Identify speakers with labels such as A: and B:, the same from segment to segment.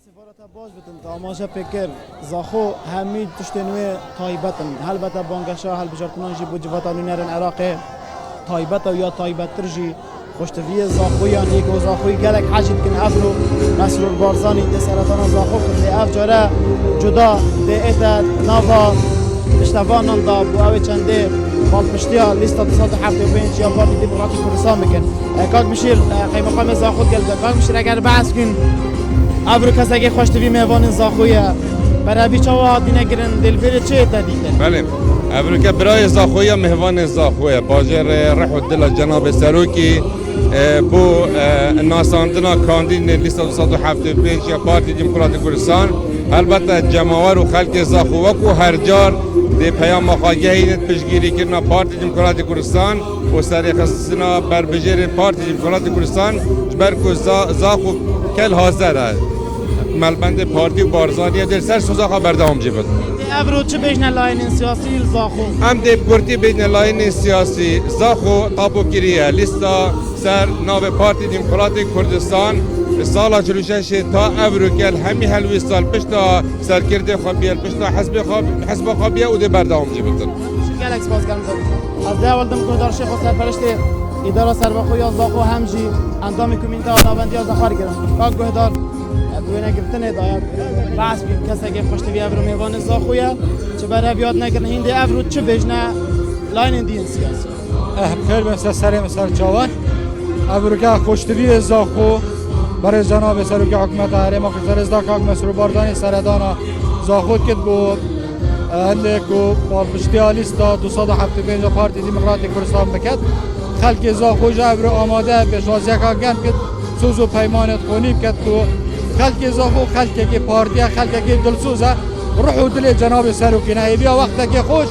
A: سفارت باش بتن تماشا فکر زاخو همین تشتنوی تایبتن هل بتا بانگشا هل بجارتنان جی بو جواتانو نرن عراق تایبت و یا تایبت ترجی خوشتوی زاخو یا نیکو زاخوی گلک حاجت کن افرو مسرور بارزانی ده سرطان زاخو کن ده اف جاره جدا ده ایتا ناوا اشتوانان دا بو اوی چنده بالپشتیا لیستا 275 یا پارتی دموکراتی کردستان بکن کاک بشیر قیمه قام زاخو گلده کاک بشیر اگر بحث کن ابرو کسایی خوشتوی میوان زاخویه برای بیچاره دینه گرن دلبر چه تدیده
B: بله ابرو که برای زاخویه مهوان زاخویه باجر رح و دل جناب سروکی بو ناساندنا کاندید لیست 275 یا پارتی دموکراتی کردستان البته جماعت و خلق زاخو وکو هر جار دی پیام خواهی پیشگیری کردن پارتی دموکراتی کردستان و سری خصوصنا بر بجیر پارتی دموکراتی کردستان برکو زاخو کل حاضر ملبند پارتی و بارزانی در سر سوزاخا بردام جبد
A: ابرو چه بجن لاین سیاسی زاخو
B: هم دی پورتی بین لاین سیاسی زاخو قابو کریه لیستا سر ناو پارتی دموکراتی کردستان سال 46 تا ابرو کل همی هلوی سال پشتا سرکرده خوابیه پشتا حزب خوابیه و دی بردام جبد
A: گلک سپاس گرم از ده اول دم کردار شیخ و سرپرشت اداره سربخو یا زاخو همجی اندام کمیته و نابندی از زخار گرم کاک گهدار دوینه گفتنه داید بحث بیم کسی که خوشتوی ابرو میوان زاخویه چه برای بیاد نکرن هنده ابرو چه بجنه لاین دین سیاسی
C: خیر مثل سری مثل چاوان ابرو که خوشتوی زاخو برای جناب سروک حکومت حریم آخر ازدا کاک مسرور باردانی سردانا زاخود کد بو هنده که بالپشتی لیستا 275 پارتی دموکراتی کردستان بکد خلق زاخو جا ابرو آماده پیشواز یکا گن کد سوز و پیمانت خونیب کد که خلق زاخو خلق که پارتی خلق که دلسوزه روح و دل جناب سروکی نه بیا وقت که خوش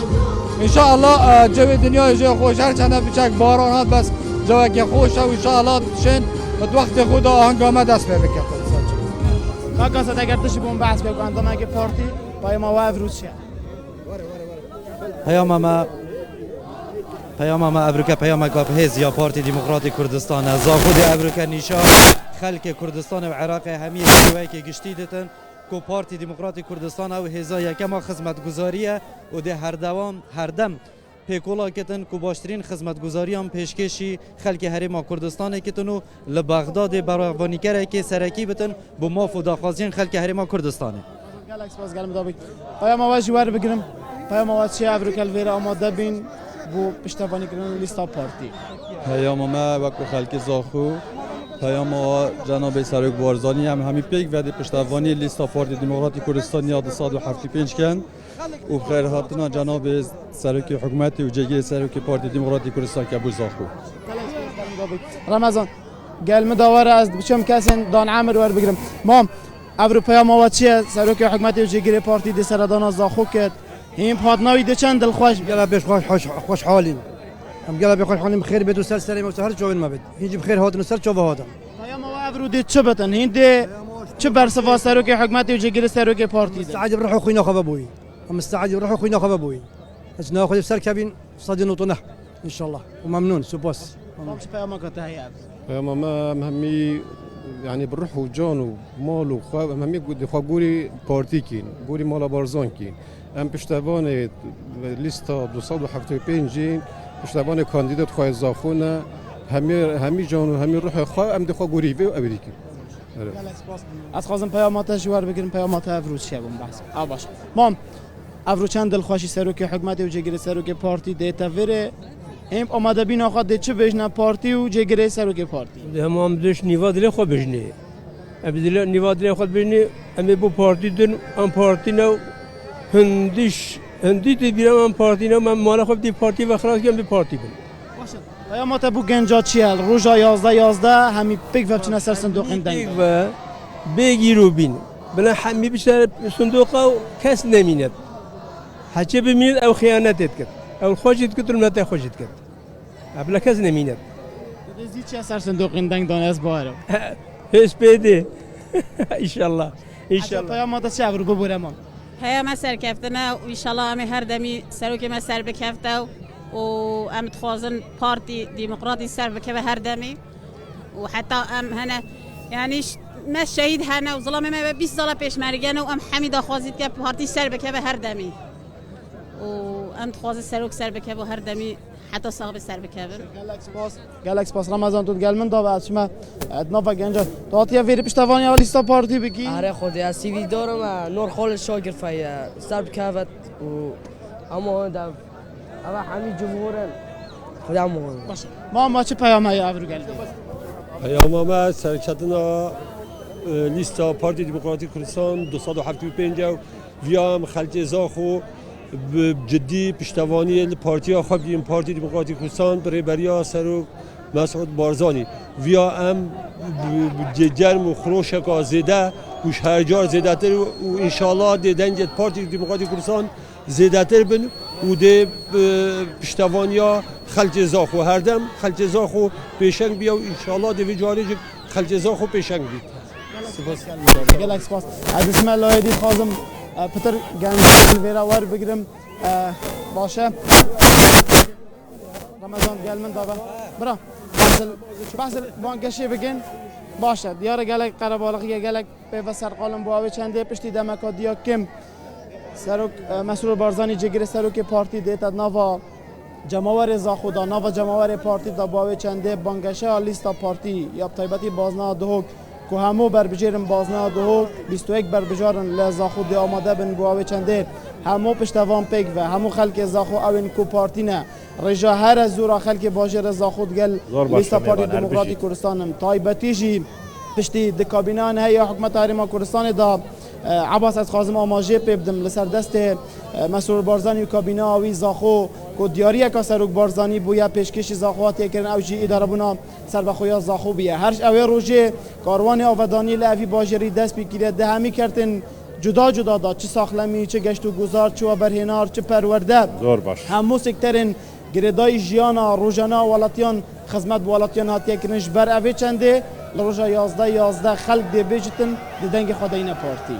C: انشاءالله جو دنیای جو خوش هر چند بچک باران هات بس جو که خوش و انشاءالله شن وقت خدا آهنگامه دست بکرد
A: کاکا صد اگر تشی بون بحث بگو اندام اگه پارتی پای ما و روز شه
D: پیام ما ابروکا پیام کاپ هزیا پارتی دموکراتی کردستان زاخود ابروکا نیشا خلق کردستان و عراق همی جوایی که گشتی دتن کو پارتی دموکراتی کردستان او هزا یکما خدمت گزاریه و ده هر دم پیکولا کتن کو باشترین خدمت گزاری هم پیشکشی خلق حریم کردستان کتن و لبغداد براوانی کرده که سرکی بتن با ماف و داخوازین خلق حریم کردستانه
A: گلک سپاس گرم دابی پیام واجی ور بگیرم پیام واجی ابروکل ویر آماده بین بو پشتوانی کردن لیستا پارتی
E: پیام ما وقت خلق زاخو پیام جناب سروک بارزانی هم همی پیک و پشتوانی لیستا پارتی دموکراتی کردستان یا 275 کن و بخیر هاتنا جناب سروک حکومتی و جگه سروک پارتی دموکراتی کردستان که بو زاخو
A: رمضان قال مداوره از بچم کسین دان عامر ور بگیرم مام ابرو پیام واجی سروک حکومتی و جگه پارتی د سردان زاخو کت هیم پادناوی د چند دل خوش
F: قال بيش خوش حالين هم قال بيخوش حالين بخير بيتو سر سري مسهر جوين ما بيت يجي بخير هاتن سر شوف هذا
A: پیام ابرو د چه بتن هند چه برسوا سروک حکومتی و جگه سروک پارتی
F: مستعجب روحوا خوينا خبا ابوي مستعجب روحوا خوينا خبا ابوي بس ناخذ سر كابين صدي نطنه ان شاء الله وممنون سوبوس
A: مش پیام کته
G: پیام ما مهمی يعني بنروح وجان ومال وخواب مهمی گوری پارتی کین گوری مال بارزان کین ام پشتوان لیستا 275 پشتوان کاندیدات خواه زاخونه همی جان و همی روح خواه ام دخواه گوری و امریکی
A: از خوازم پیامات جوار بگیرم پیامات افروز شبم بحث باش مام افرو چند دل خوشی سروک حکومتی و جگیره سروک پارتی دیتا وره هم آماده بین آخواد دی چه بجنه پارتی و جگیره سروک پارتی
H: هم بدش نیوا دل خود بجنه ابدیل نیوا دل خود بجنه امی بو پارتی دن ام پارتی نو هندی تی بیرم ام پارتی نو من مال خود دی پارتی و خلاص گم دی پارتی بن
A: باشه پیامات بو گنجا چیه روزا 11 همی پیک و چنه سر صندوق اندنگ
H: و بگیرو بین بنا همی بیشتر صندوق او کس نمینه حچه بمینه او خیانت کرد او خوشید کرد و نت خوشید کرد ابلا کس نمینه
A: دیزی چه سر صندوق اندنگ دانه از باهرو
H: هیچ پیده ان شاء الله
A: پیامات چه ابرو ببرم
I: هيا ما سر كفتنا وإن شاء الله أمي هردمي سروكي ما سر بكفته وأم تخوزن بارتي ديمقراطي سر بكفه هردمي وحتى أم هنا يعني ما شهید هنه و ظلم ما 20 سال پیش مرگنه و ام حمید خوازید که پارتی سر بکه به هر دمی و ام خوازه سروک سر بکه به هر دمی حتی صاحب سر بکه
A: گلکس پاس رمضان تو گل من دا بعد شما ادنا گنجا داتیا ویری پشتوانی لیستا پارتی بگی
J: آره خودی از سی وی دارم نور خال شاگر فای سر بکه و اما دا اما همین جمهور خدا مهم
A: ما چه پیامایی ابرو گل
K: پیامنامه سرکتنا لیستا پارتی دموکراتیک کردستان 275 ویام خلک زاخو جدی پشتوانی پارتی خود این پارتی دموکراتیک کردستان برای بریا سروک مسعود بارزانی ویا ام جرم و خروشک زیده و شهرجار زیده تر و انشالله دیدن جد پارتی دموکراتیک کردستان زیده تر بن و ده پشتوانیا خلک زاخو هر دم خلک زاخو پیشنگ بیا و انشالله ده جاری خلک زاخو پیشنگ بید
A: گلکس پاس از اسم الله دید خواستم پتر گنج ویرا وار بگیرم باشه رمضان گل من دابا برا بحث بانکشی بگین باشه دیار گلک قربالقی گلک به سرقالم بواوی چنده پشتی دمکا دیا کم سروک مسئول بارزانی جگیر سروک پارتی دیتا نوا جماور زاخودا نوا جماور پارتی دا بواوی چنده بانکشه لیستا پارتی یا طیبتی بازنا دهوک که همو بر بجرم بازنا دهوک 21 بر بجارن لزاخود آماده بن بواوی چنده همو پشتوان پیک و همو خلک زاخو اوین کو پارتی نه رجا هر زورا خلک باجر زاخود گل لیستا پارتی دموکراتی کردستانم طیبتی جی پشتی دکابینان هی حکومت حریم کردستان دا عباس از خازم آماجه پیبدم لسر دست مسئول بارزانی و کابینه آوی زاخو که دیاری که سروک بارزانی بویا پیشکش زاخواتی کردن او جی اداره بونا سر بخویا زاخو بیا هرش اوی روژه کاروان آفدانی لعوی باجری دست بگیره ده همی کردن جدا جدا دا چه ساخلمی چه گشت و گذار چه برهنار چه پرورده همو سکترین گردای جیانا روزانا ولاتیان خدمت ولاتیان هاتیه کرنش بر اوی چنده لروجا 11 خلق دی بیجتن دی دنگ خداینا پارتی